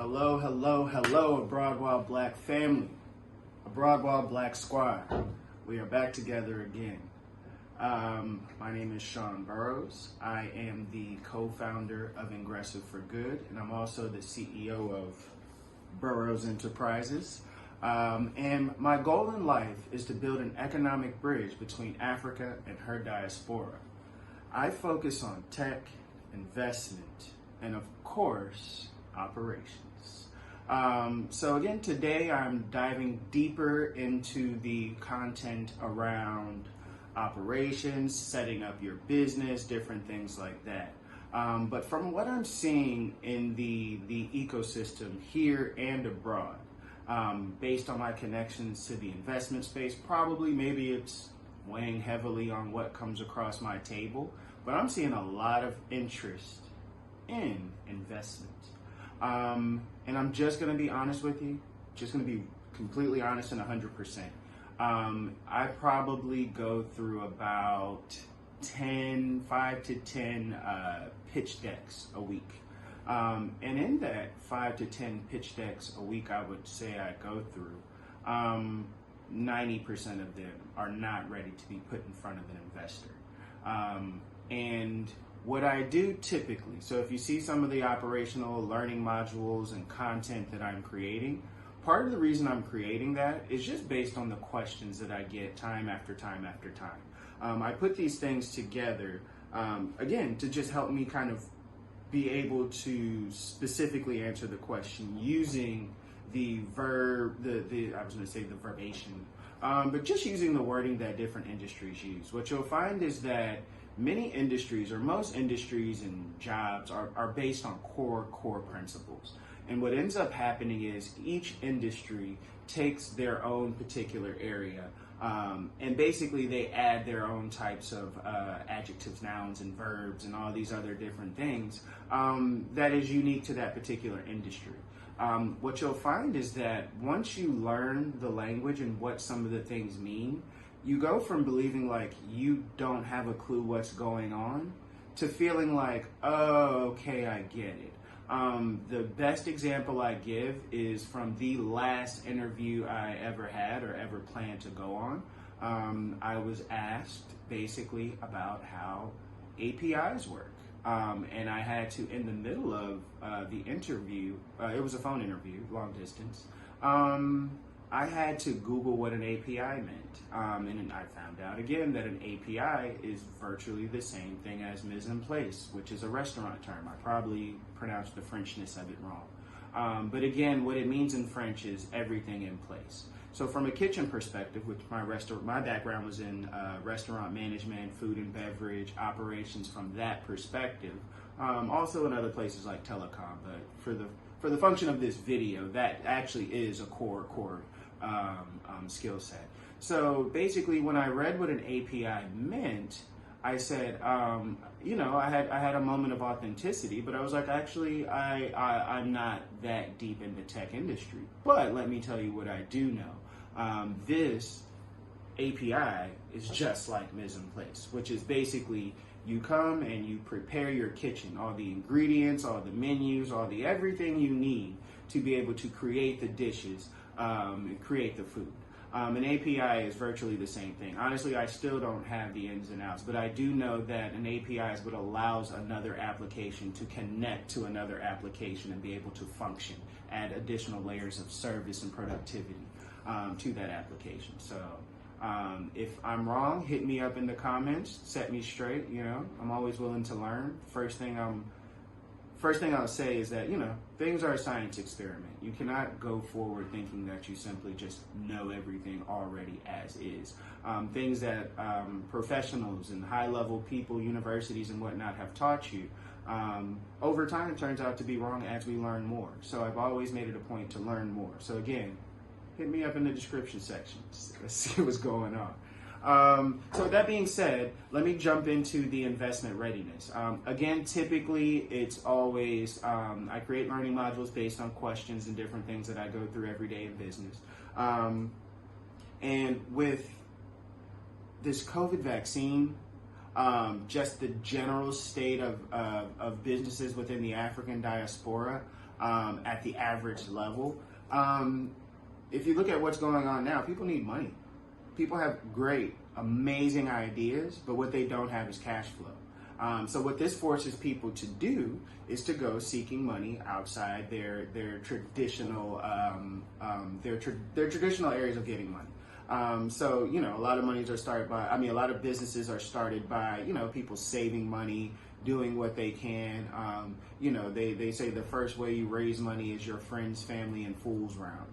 Hello, hello, hello, Abroad While Black family, Abroad While Black squad. We are back together again. My name is Sean Burrows. I am the co-founder of Ingressive for Good, and I'm also the CEO of Burrows Enterprises. And my goal in life is to build an economic bridge between Africa and her diaspora. I focus on tech, investment, and of course, operations. So again, today I'm diving deeper into the content around operations, setting up your business, different things like that. But from what I'm seeing in the ecosystem here and abroad, based on my connections to the investment space, maybe it's weighing heavily on what comes across my table, but I'm seeing a lot of interest in investment. And I'm just going to be honest with you, just going to be completely honest and 100%. I probably go through about 5 to 10 pitch decks a week. And in that 5 to 10 pitch decks a week, I would say I go through, 90% of them are not ready to be put in front of an investor. And what I do typically, so if you see some of the operational learning modules and content that I'm creating, part of the reason I'm creating that is just based on the questions that I get time after time after time. I put these things together, again, to just help me kind of be able to specifically answer the question using the I was going to say the verbation, but just using the wording that different industries use. What you'll find is that many industries, or most industries and jobs, are based on core principles. And what ends up happening is each industry takes their own particular area, and basically they add their own types of adjectives, nouns, and verbs, and all these other different things that is unique to that particular industry. What you'll find is that once you learn the language and what some of the things mean, you go from believing like you don't have a clue what's going on to feeling like, oh, okay, I get it. The best example I give is from the last interview I ever had or ever planned to go on. I was asked basically about how APIs work. And I had to, in the middle of the interview, it was a phone interview, long distance, I had to Google what an API meant, and I found out again that an API is virtually the same thing as mise en place, which is a restaurant term. I probably pronounced the Frenchness of it wrong. But again, what it means in French is everything in place. So from a kitchen perspective, which my background was in restaurant management, food and beverage, operations from that perspective, also in other places like telecom, but for the function of this video, that actually is a core skill set. So basically, when I read what an API meant, I said, I had a moment of authenticity, but I was like, actually, I'm not that deep in the tech industry. But let me tell you what I do know. This API is just like mise en place, which is basically you come and you prepare your kitchen, all the ingredients, all the menus, everything you need to be able to create the dishes and create the food. An API is virtually the same thing. Honestly, I still don't have the ins and outs, but I do know that an API is what allows another application to connect to another application and be able to function, add additional layers of service and productivity to that application. So if I'm wrong, hit me up in the comments, set me straight. I'm always willing to learn. First thing I'll say is that, things are a science experiment. You cannot go forward thinking that you simply just know everything already as is. Things that professionals and high-level people, universities and whatnot have taught you, over time it turns out to be wrong as we learn more. So I've always made it a point to learn more. So again, hit me up in the description section. Let's see what's going on. So with that being said, let me jump into the investment readiness. Again, typically it's always, I create learning modules based on questions and different things that I go through every day in business. And with this COVID vaccine, just the general state of businesses within the African diaspora, at the average level. If you look at what's going on now, people need money. People have great, amazing ideas, but what they don't have is cash flow. So what this forces people to do is to go seeking money outside their traditional their traditional areas of getting money. So a lot of monies are started by. I mean, a lot of businesses are started by people saving money, doing what they can. They say the first way you raise money is your friends, family, and fools round.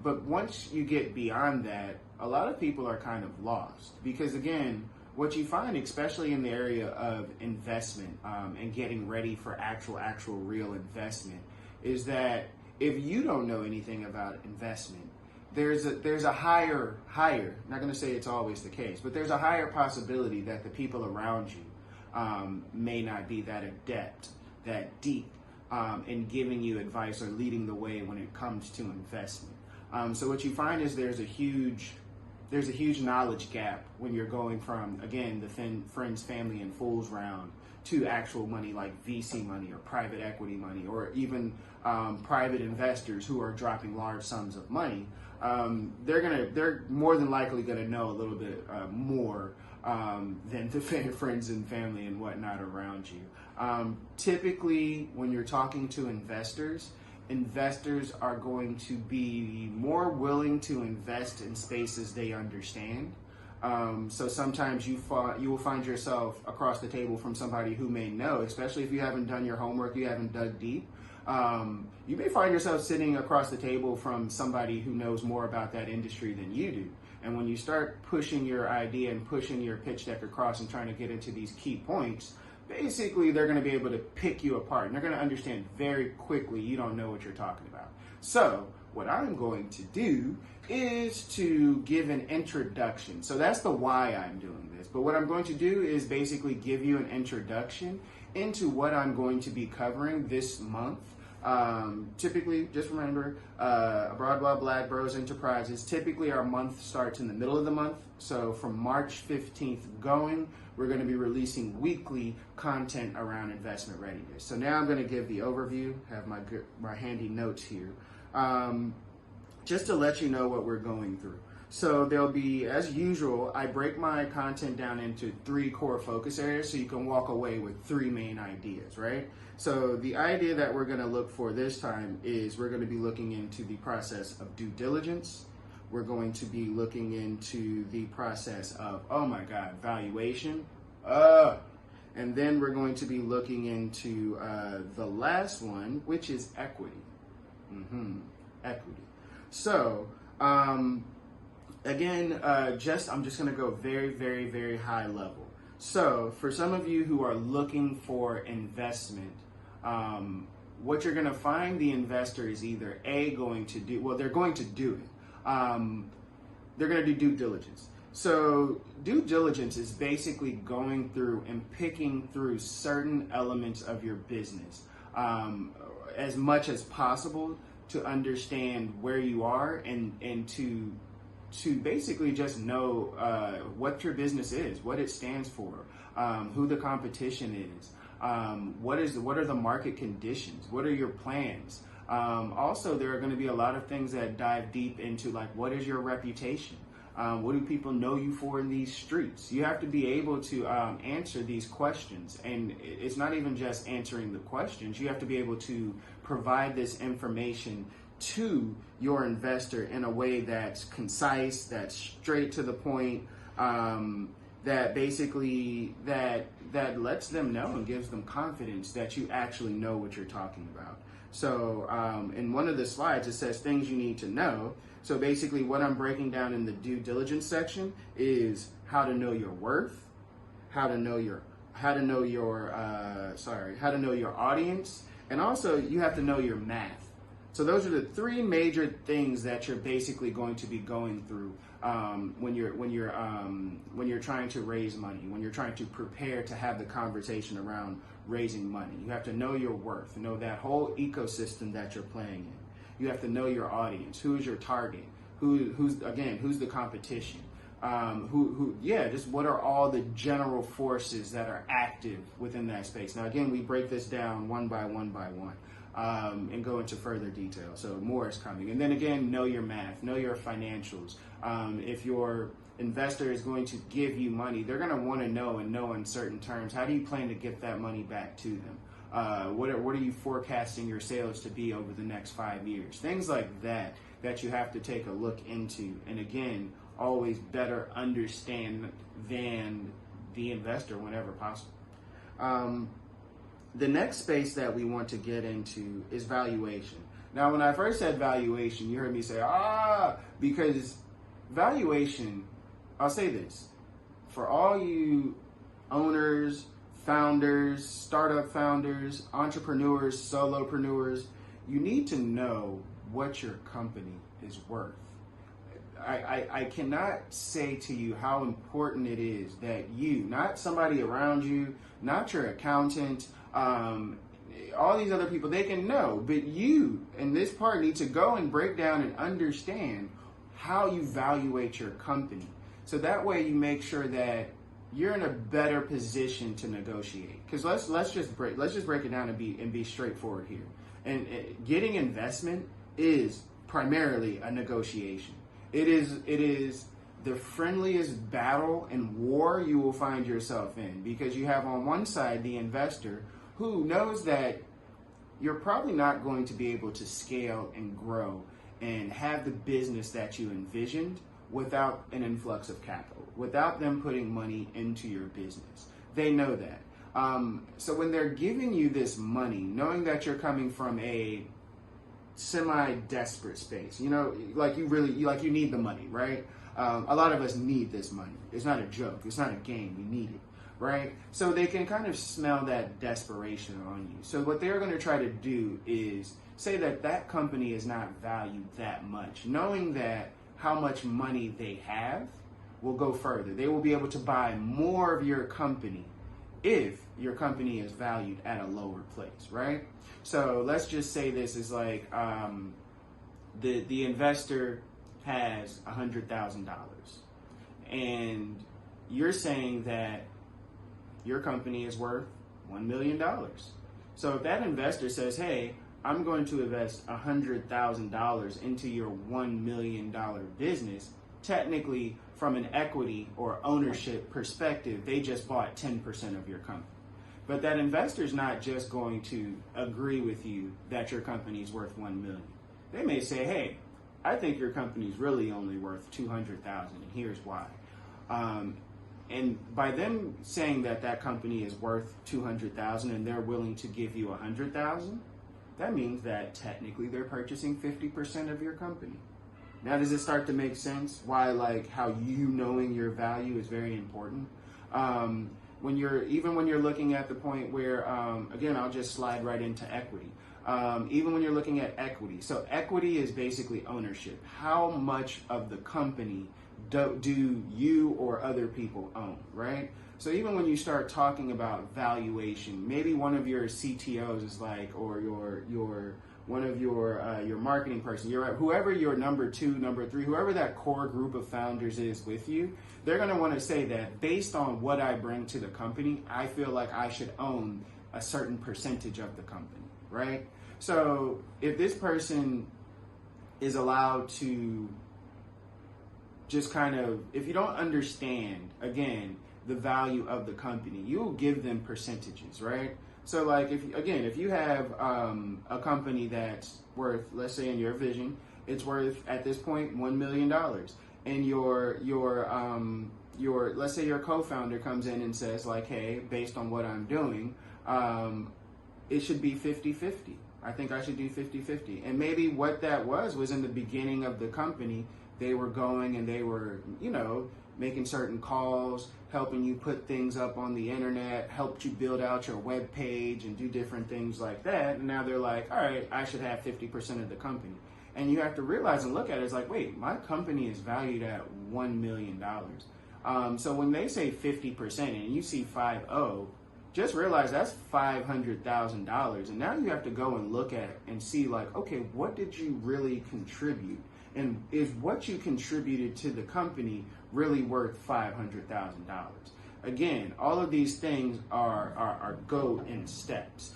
But once you get beyond that, a lot of people are kind of lost, because again, what you find, especially in the area of investment and getting ready for actual real investment, is that if you don't know anything about investment, there's a higher, not going to say it's always the case, but there's a higher possibility that the people around you may not be that adept, that deep in giving you advice or leading the way when it comes to investment. So what you find is there's a huge knowledge gap when you're going from, again, the friends, family, and fools round to actual money like VC money or private equity money, or even private investors who are dropping large sums of money. They're more than likely gonna know a little bit more than the friends and family and whatnot around you. Typically, when you're talking to investors are going to be more willing to invest in spaces they understand. So sometimes you will find yourself across the table from somebody who may know, especially if you haven't done your homework, you haven't dug deep. You may find yourself sitting across the table from somebody who knows more about that industry than you do. And when you start pushing your idea and pushing your pitch deck across and trying to get into these key points, basically they're going to be able to pick you apart, and they're going to understand very quickly you don't know what you're talking about. So what I'm going to do is to give an introduction. So that's the why I'm doing this. But what I'm going to do is basically give you an introduction into what I'm going to be covering this month. Typically, just remember, Abroad While Black Bros Enterprises, typically our month starts in the middle of the month. So from March 15th going, we're going to be releasing weekly content around investment readiness. So now I'm going to give the overview, have my handy notes here, just to let you know what we're going through. So there'll be, as usual, I break my content down into 3 core focus areas so you can walk away with 3 main ideas, right? So the idea that we're going to look for this time is we're going to be looking into the process of due diligence. We're going to be looking into the process of, oh my God, valuation. And then we're going to be looking into the last one, which is equity. Equity. So, again, I'm just going to go very, very, very high level. So for some of you who are looking for investment, what you're going to find the investor is either going to do, well, they're going to do it. They're going to do due diligence. So due diligence is basically going through and picking through certain elements of your business as much as possible to understand where you are and to basically just know what your business is, what it stands for, who the competition is, what are the market conditions, what are your plans. Also, there are going to be a lot of things that dive deep into, like, what is your reputation? What do people know you for in these streets? You have to be able to answer these questions. And it's not even just answering the questions. You have to be able to provide this information to your investor in a way that's concise, that's straight to the point, that basically that lets them know and gives them confidence that you actually know what you're talking about. So in one of the slides, it says things you need to know. So basically what I'm breaking down in the due diligence section is how to know your worth, how to know your audience, and also you have to know your math. So those are the 3 major things that you're basically going to be going through when you're trying to raise money, when you're trying to prepare to have the conversation around raising money. You have to know your worth, know that whole ecosystem that you're playing in. You have to know your audience. Who is your target? Who's the competition? Just what are all the general forces that are active within that space? Now, again, we break this down one by one. and go into further detail. So more is coming. And then again, know your math, know your financials. If your investor is going to give you money, they're going to want to know and know in certain terms, how do you plan to get that money back to them? What are you forecasting your sales to be over the next 5 years? Things like that you have to take a look into. And again, always better understand than the investor whenever possible. The next space that we want to get into is valuation. Now, when I first said valuation, you heard me say, because valuation, I'll say this, for all you owners, founders, startup founders, entrepreneurs, solopreneurs, you need to know what your company is worth. I cannot say to you how important it is that you, not somebody around you, not your accountant, all these other people, they can know, but you and this part need to go and break down and understand how you evaluate your company. So that way you make sure that you're in a better position to negotiate. Because let's just break it down and be straightforward here. And getting investment is primarily a negotiation. It is the friendliest battle and war you will find yourself in, because you have on one side the investor who knows that you're probably not going to be able to scale and grow and have the business that you envisioned without an influx of capital, without them putting money into your business. They know that. So when they're giving you this money, knowing that you're coming from a semi-desperate space, like you need the money, right? A lot of us need this money. It's not a joke. It's not a game. We need it, right? So they can kind of smell that desperation on you. So what they're going to try to do is say that company is not valued that much, knowing that how much money they have will go further. They will be able to buy more of your company if your company is valued at a lower place, right? So let's just say this is like the investor has $100,000 and you're saying that your company is worth $1 million. So if that investor says, hey, I'm going to invest $100,000 into your $1 million business, technically from an equity or ownership perspective, they just bought 10% of your company. But that investor is not just going to agree with you that your company is worth $1 million. They may say, hey, I think your company is really only worth $200,000, and here's why. And by them saying that company is worth $200,000 and they're willing to give you $100,000, that means that technically they're purchasing 50% of your company. Now, does it start to make sense why, like, how you knowing your value is very important? When you're looking at the point where, again, I'll just slide right into equity. Even when you're looking at equity. So equity is basically ownership. How much of the company do you or other people own, right? So even when you start talking about valuation, maybe one of your CTOs is like, or one of your marketing person, whoever your number 2, number 3, whoever that core group of founders is with you, they're going to want to say that based on what I bring to the company, I feel like I should own a certain percentage of the company, right? So if this person is allowed to just kind of, if you don't understand, again, the value of the company, you'll give them percentages, right? So like, if you have a company that's worth, let's say in your vision, it's worth at this point $1 million, and your let's say your co-founder comes in and says like, hey, based on what I'm doing, it should be 50-50. I think I should do 50-50. And maybe what that was in the beginning of the company, they were going and they were, making certain calls, helping you put things up on the internet, helped you build out your web page and do different things like that. And now they're like, all right, I should have 50% of the company. And you have to realize and look at it, it's like, wait, my company is valued at $1 million. So when they say 50% and you see 5-0, just realize that's $500,000. And now you have to go and look at it and see like, okay, what did you really contribute? And is what you contributed to the company really worth $500,000? Again, all of these things are go in steps.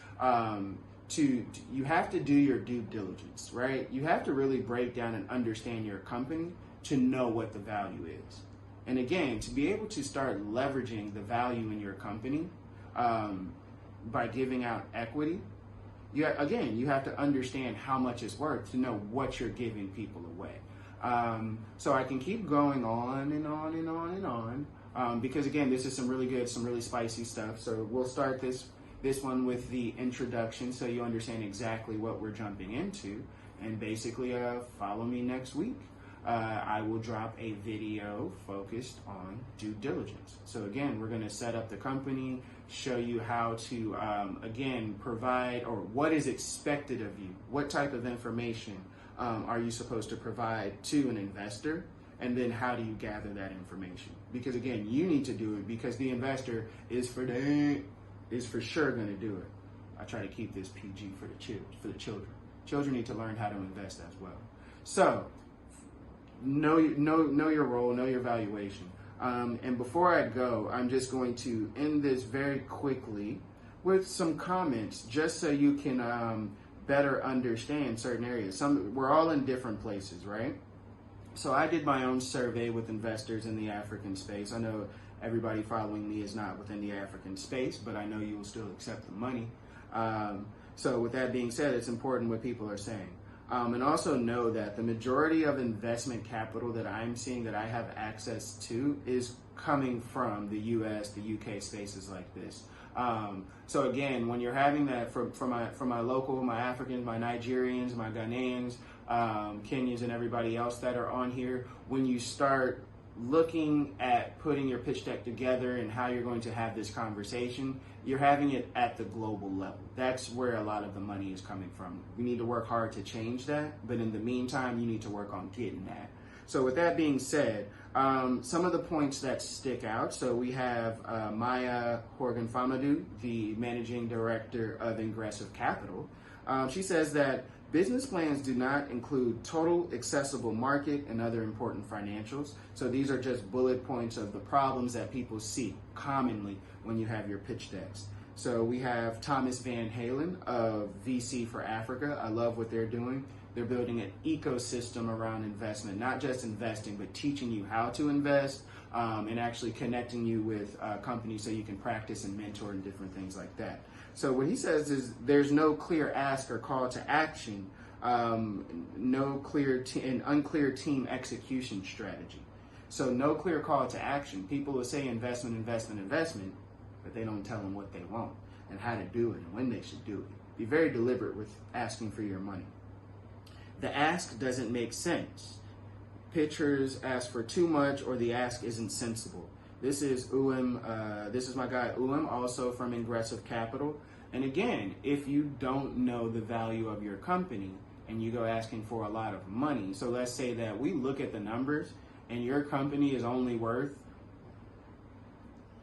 you have to do your due diligence, right? You have to really break down and understand your company to know what the value is. And again, to be able to start leveraging the value in your company by giving out equity, you have to understand how much it's worth to know what you're giving people away. So I can keep going on and on and on and on because again, this is some really good, some really spicy stuff. So we'll start this one with the introduction so you understand exactly what we're jumping into, and basically follow me next week. I will drop a video focused on due diligence. So again, we're going to set up the company, show you how to, again, provide, or what is expected of you. What type of information are you supposed to provide to an investor? And then how do you gather that information? Because again, you need to do it because the investor is for sure going to do it. I try to keep this PG for the children. Children need to learn how to invest as well. So, know your role, know your valuation. And before I go, I'm just going to end this very quickly with some comments, just so you can better understand certain areas. We're all in different places, right? So I did my own survey with investors in the African space. I know everybody following me is not within the African space, but I know you will still accept the money. So with that being said, it's important what people are saying. And also know that the majority of investment capital that I'm seeing that I have access to is coming from the US, the UK spaces like this. So again, when you're having that from my local, my Africans, my Nigerians, my Ghanaians, Kenyans, and everybody else that are on here, when you start looking at putting your pitch deck together and how you're going to have this conversation, you're having it at the global level. That's where a lot of the money is coming from. We need to work hard to change that, but in the meantime, you need to work on getting that. So with that being said, some of the points that stick out. So we have Maya Horgan-Famadou, the Managing Director of Ingressive Capital. She says that business plans do not include total accessible market and other important financials. So these are just bullet points of the problems that people see commonly when you have your pitch decks. So we have Thomas Van Halen of VC for Africa. I love what they're doing. They're building an ecosystem around investment, not just investing, but teaching you how to invest and actually connecting you with companies so you can practice and mentor and different things like that. So what he says is there's no clear ask or call to action, no clear and unclear team execution strategy. So no clear call to action. People will say investment, investment, investment, but they don't tell them what they want and how to do it and when they should do it. Be very deliberate with asking for your money. The ask doesn't make sense. Pitchers ask for too much or the ask isn't sensible. This is this is my guy Uwem, also from Ingressive Capital. And again, if you don't know the value of your company and you go asking for a lot of money, so let's say that we look at the numbers and your company is only worth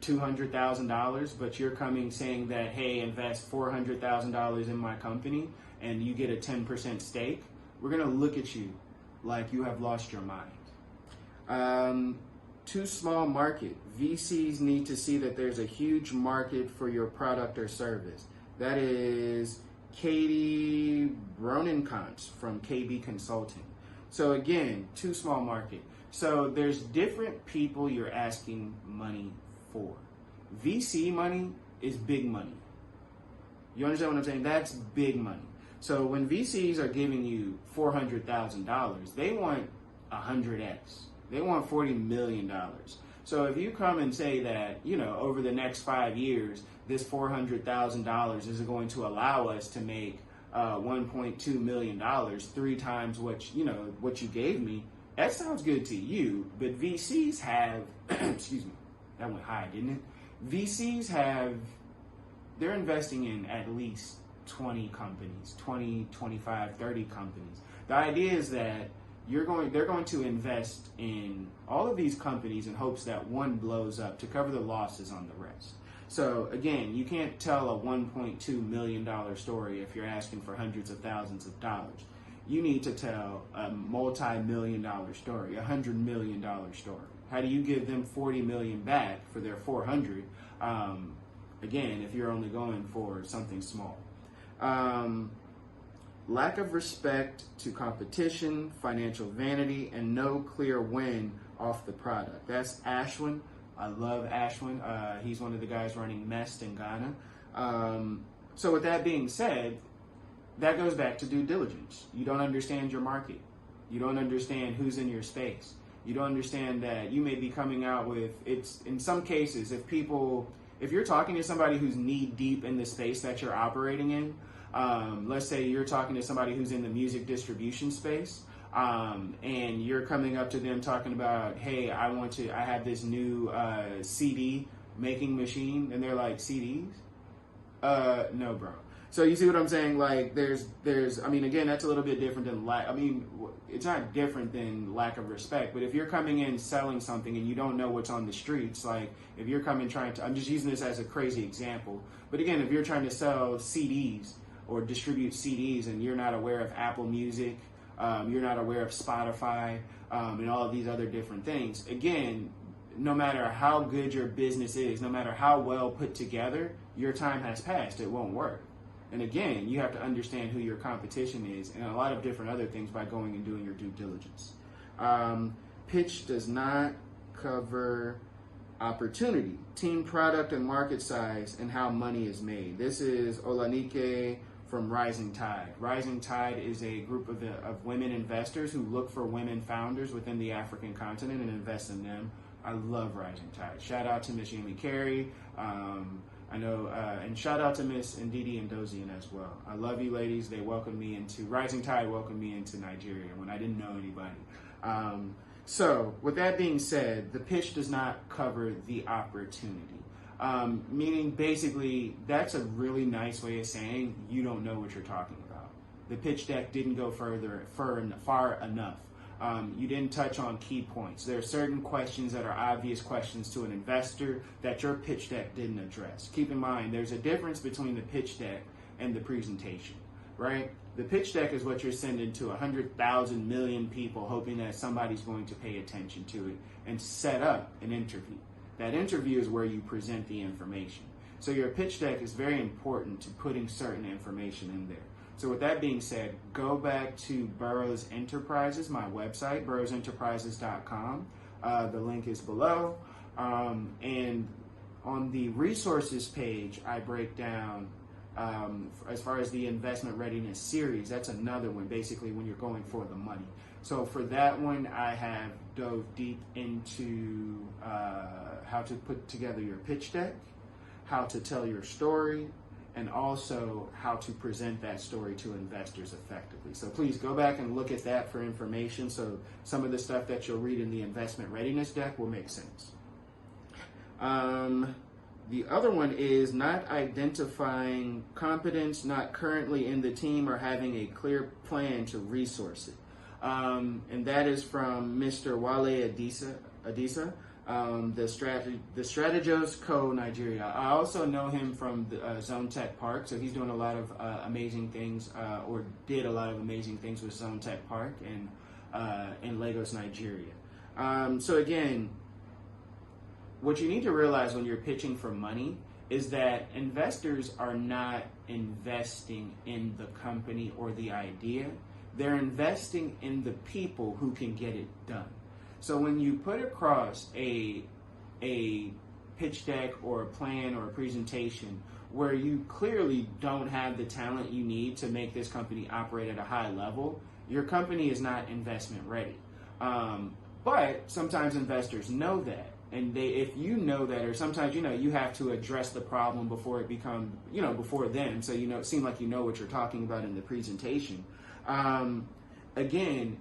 $200,000, but you're coming saying that, hey, invest $400,000 in my company and you get a 10% stake, we're gonna look at you like you have lost your mind. Too small market. VCs need to see that there's a huge market for your product or service. That is Katie Bronenkantz from KB Consulting. So again, too small market. So there's different people you're asking money for. VC money is big money. You understand what I'm saying? That's big money. So when VCs are giving you $400,000, they want 100x. They want $40 million. So if you come and say that, you know, over the next 5 years, this $400,000 is going to allow us to make $1.2 million, 3 times what you gave me, that sounds good to you. But VCs have, excuse me, that went high, didn't it? VCs have, they're investing in at least 20 companies, 20, 25, 30 companies. The idea is that they're going to invest in all of these companies in hopes that one blows up to cover the losses on the rest. So again, you can't tell a $1.2 million story if you're asking for hundreds of thousands of dollars. You need to tell a multi-million-dollar story, $100 million story. How do you give them 40 million back for their 400? Again, if you're only going for something small. Lack of respect to competition, financial vanity, and no clear win off the product. That's Ashwin. I love Ashwin. He's one of the guys running Mest in Ghana. So with that being said, that goes back to due diligence. You don't understand your market. You don't understand who's in your space. You don't understand that you may be coming out with, it's in some cases, if you're talking to somebody who's knee deep in the space that you're operating in, let's say you're talking to somebody who's in the music distribution space, and you're coming up to them talking about, hey, I have this new CD making machine, and they're like, CDs? No, bro. So you see what I'm saying? Like, there's, I mean, again, that's a little bit different than it's not different than lack of respect, but if you're coming in selling something and you don't know what's on the streets, like if you're I'm just using this as a crazy example, but again, if you're trying to sell CDs or distribute CDs and you're not aware of Apple Music, you're not aware of Spotify, and all of these other different things, again, no matter how good your business is, no matter how well put together, your time has passed. It won't work. And again, you have to understand who your competition is and a lot of different other things by going and doing your due diligence. Pitch does not cover opportunity, team product and market size, and how money is made. This is Olanike from Rising Tide. Rising Tide is a group of women investors who look for women founders within the African continent and invest in them. I love Rising Tide. Shout out to Miss Yemi Carey. I know, and shout out to Miss Ndidi Ndozian as well. I love you ladies. They welcomed me into, Rising Tide welcomed me into Nigeria when I didn't know anybody. So with that being said, the pitch does not cover the opportunity. Meaning basically, that's a really nice way of saying you don't know what you're talking about. The pitch deck didn't go far enough. You didn't touch on key points. There are certain questions that are obvious questions to an investor that your pitch deck didn't address. Keep in mind, there's a difference between the pitch deck and the presentation, right? The pitch deck is what you're sending to 100,000 million people hoping that somebody's going to pay attention to it and set up an interview. That interview is where you present the information. So your pitch deck is very important to putting certain information in there. So with that being said, go back to Burroughs Enterprises, my website, burroughsenterprises.com. The link is below. And on the resources page, I break down, as far as the investment readiness series, that's another one, basically when you're going for the money. So for that one, I have dove deep into how to put together your pitch deck, how to tell your story, and also how to present that story to investors effectively. So please go back and look at that for information, so some of the stuff that you'll read in the investment readiness deck will make sense. The other one is not identifying competence, not currently in the team, or having a clear plan to resource it. And that is from Mr. Wale Adisa. The Strategos Co. Nigeria. I also know him from the Zone Tech Park, so he's doing a lot of amazing things, or did a lot of amazing things with Zone Tech Park in Lagos, Nigeria. So again, what you need to realize when you're pitching for money is that investors are not investing in the company or the idea. They're investing in the people who can get it done. So when you put across a pitch deck or a plan or a presentation where you clearly don't have the talent you need to make this company operate at a high level, your company is not investment ready. But sometimes investors know that. And if you know that, or sometimes, you have to address the problem before it becomes, before then. So, it seems like you know what you're talking about in the presentation. Again,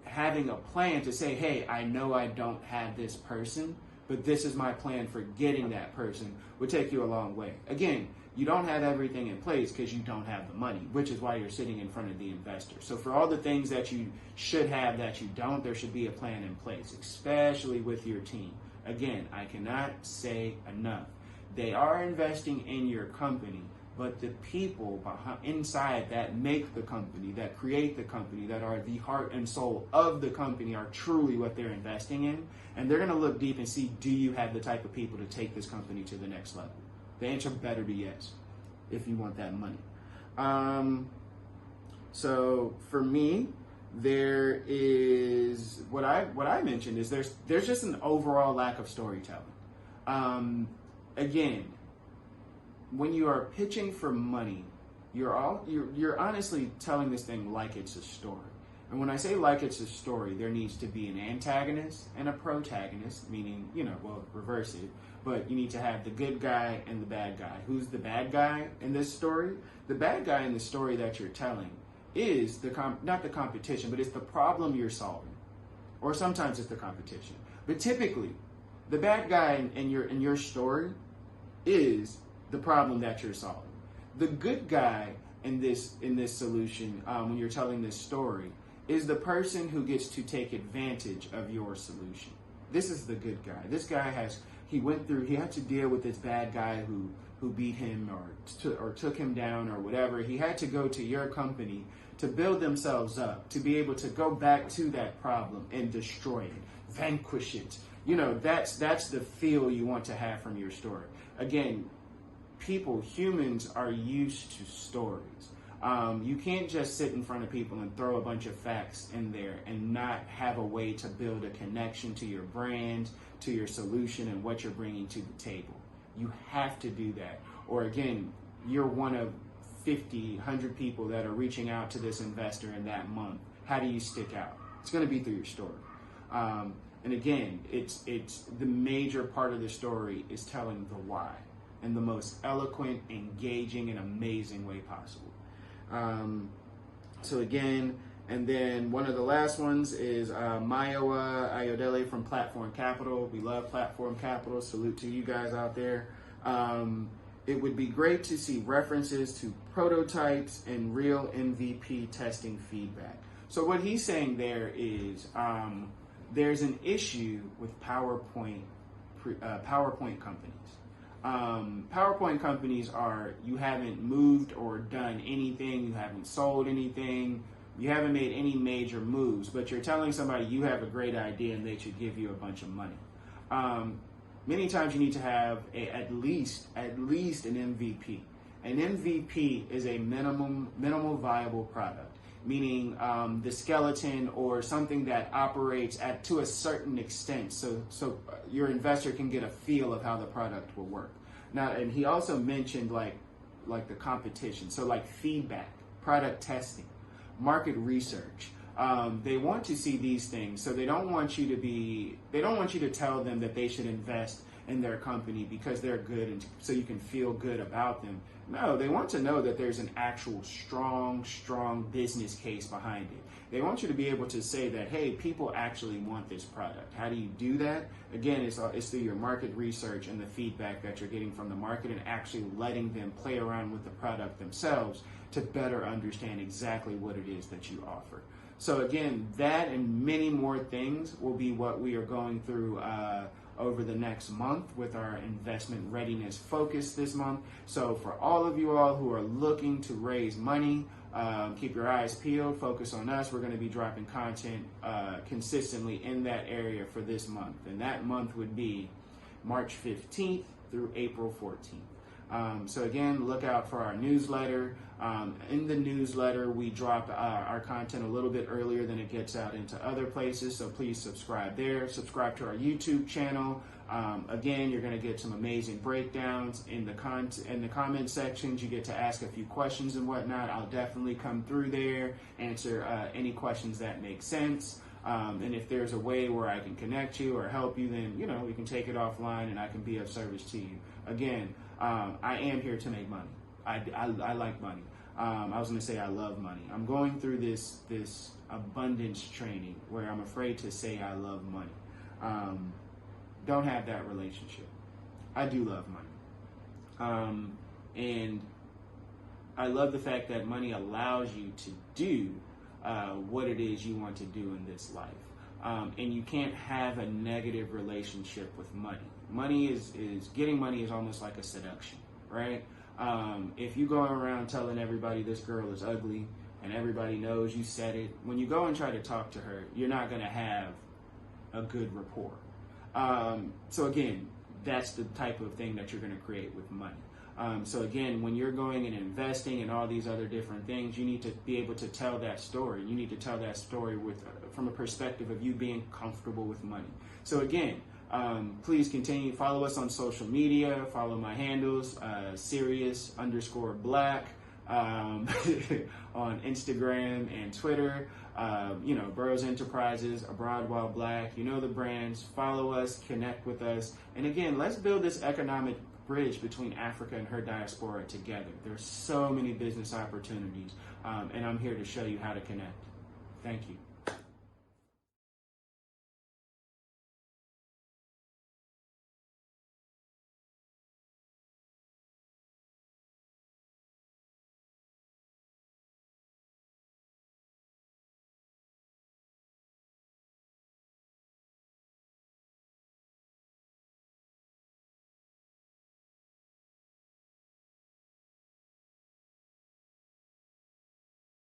having a plan to say, hey, I know I don't have this person, but this is my plan for getting that person would take you a long way. Again, you don't have everything in place because you don't have the money, which is why you're sitting in front of the investor. So for all the things that you should have that you don't, there should be a plan in place, especially with your team. Again, I cannot say enough. They are investing in your company, but the people inside that make the company, that create the company, that are the heart and soul of the company are truly what they're investing in. And they're going to look deep and see, do you have the type of people to take this company to the next level? The answer better be yes, if you want that money. So for me, there is what I mentioned is there's just an overall lack of storytelling. Again, when you are pitching for money, you're honestly telling this thing like it's a story. And when I say like it's a story, there needs to be an antagonist and a protagonist, meaning, well, reverse it. But you need to have the good guy and the bad guy. Who's the bad guy in this story? The bad guy in the story that you're telling is not the competition, but it's the problem you're solving. Or sometimes it's the competition. But typically, the bad guy in your story is the problem that you're solving. The good guy in this solution, when you're telling this story, is the person who gets to take advantage of your solution. This is the good guy. This guy he had to deal with this bad guy who beat him or took him down or whatever. He had to go to your company to build themselves up, to be able to go back to that problem and destroy it, vanquish it. That's the feel you want to have from your story. Again, humans are used to stories. You can't just sit in front of people and throw a bunch of facts in there and not have a way to build a connection to your brand, to your solution, and what you're bringing to the table. You have to do that. Or again, you're one of 50, 100 people that are reaching out to this investor in that month. How do you stick out? It's going to be through your story. And again, it's the major part of the story is telling the why in the most eloquent, engaging, and amazing way possible. So again, and then one of the last ones is Mayowa Ayodele from Platform Capital. We love Platform Capital. Salute to you guys out there. It would be great to see references to prototypes and real MVP testing feedback. So what he's saying there is there's an issue with PowerPoint companies. PowerPoint companies are, you haven't moved or done anything, you haven't sold anything, you haven't made any major moves, but you're telling somebody you have a great idea and they should give you a bunch of money. Many times you need to have at least an MVP. An MVP is a minimal viable product, meaning the skeleton or something that operates to a certain extent, so your investor can get a feel of how the product will work. Now, and he also mentioned like the competition, so like feedback, product testing, market research. They want to see these things, so they don't want you to tell them that they should invest in their company because they're good and so you can feel good about them. No, they want to know that there's an actual strong business case behind it. They want you to be able to say that, hey, people actually want this product. How do you do that? Again, it's through your market research and the feedback that you're getting from the market and actually letting them play around with the product themselves to better understand exactly what it is that you offer. So again, that and many more things will be what we are going through over the next month with our investment readiness focus this month. So for all of you all who are looking to raise money, keep your eyes peeled, focus on us. We're going to be dropping content consistently in that area for this month. And that month would be March 15th through April 14th. So again, look out for our newsletter. In the newsletter, we drop our content a little bit earlier than it gets out into other places, so please subscribe there. Subscribe to our YouTube channel. Again, you're going to get some amazing breakdowns in the comment sections. You get to ask a few questions and whatnot. I'll definitely come through there, answer any questions that make sense. And if there's a way where I can connect you or help you, then we can take it offline and I can be of service to you. Again, I am here to make money. I like money. I was going to say I love money. I'm going through this abundance training where I'm afraid to say I love money. Don't have that relationship. I do love money. And I love the fact that money allows you to do what it is you want to do in this life. And you can't have a negative relationship with money. Getting money is almost like a seduction, right? If you go around telling everybody this girl is ugly and everybody knows you said it, when you go and try to talk to her, you're not going to have a good rapport. So again, that's the type of thing that you're going to create with money. So again, when you're going and investing and all these other different things, you need to be able to tell that story. You need to tell that story from a perspective of you being comfortable with money. So again, please continue, follow us on social media, follow my handles, Serious_Black, on Instagram and Twitter, Burroughs Enterprises, Abroad While Black, the brands, follow us, connect with us. And again, let's build this economic bridge between Africa and her diaspora together. There's so many business opportunities, and I'm here to show you how to connect. Thank you.